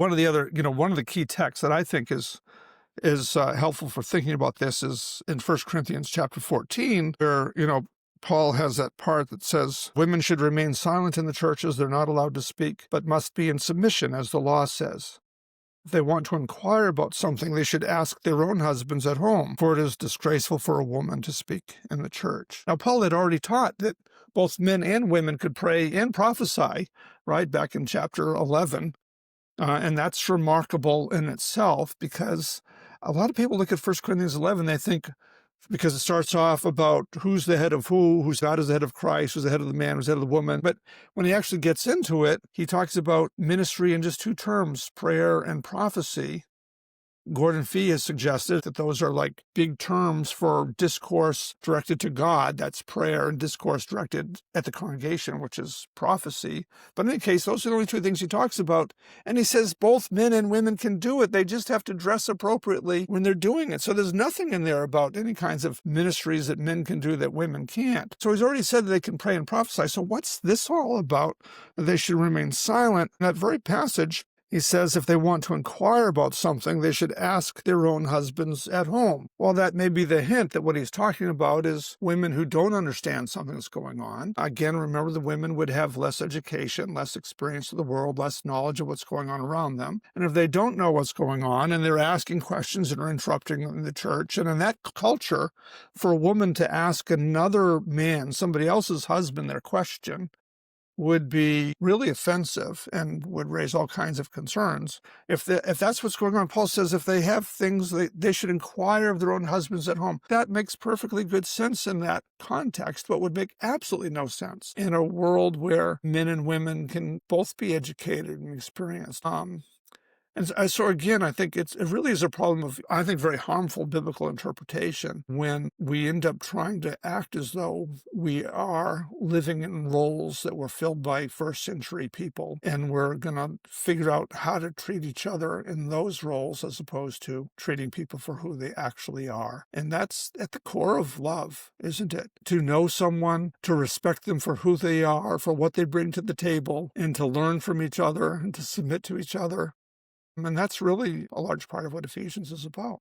One of the other, one of the key texts that I think is helpful for thinking about this is in 1 Corinthians chapter 14, where, Paul has that part that says, women should remain silent in the churches. They're not allowed to speak, but must be in submission, as the law says. If they want to inquire about something, they should ask their own husbands at home, for it is disgraceful for a woman to speak in the church. Now, Paul had already taught that both men and women could pray and prophesy, right, back in chapter 11. And that's remarkable in itself, because a lot of people look at 1 Corinthians 11, they think, because it starts off about who's the head of who's God is the head of Christ, who's the head of the man, who's the head of the woman. But when he actually gets into it, he talks about ministry in just two terms, prayer and prophecy. Gordon Fee has suggested that those are like big terms for discourse directed to God, that's prayer, and discourse directed at the congregation, which is prophecy. But in any case, those are the only two things he talks about. And he says both men and women can do it. They just have to dress appropriately when they're doing it. So there's nothing in there about any kinds of ministries that men can do that women can't. So he's already said that they can pray and prophesy. So what's this all about? That they should remain silent. In that very passage, he says if they want to inquire about something, they should ask their own husbands at home. Well, that may be the hint that what he's talking about is women who don't understand something that's going on. Again, remember, the women would have less education, less experience of the world, less knowledge of what's going on around them. And if they don't know what's going on and they're asking questions and are interrupting the church, and in that culture, for a woman to ask another man, somebody else's husband, their question, would be really offensive and would raise all kinds of concerns. If that's what's going on, Paul says if they have things, they should inquire of their own husbands at home. That makes perfectly good sense in that context, but would make absolutely no sense in a world where men and women can both be educated and experienced. And so again, I think it really is a problem of, I think, very harmful biblical interpretation when we end up trying to act as though we are living in roles that were filled by first century people, and we're going to figure out how to treat each other in those roles as opposed to treating people for who they actually are. And that's at the core of love, isn't it? To know someone, to respect them for who they are, for what they bring to the table, and to learn from each other and to submit to each other. And that's really a large part of what Ephesians is about.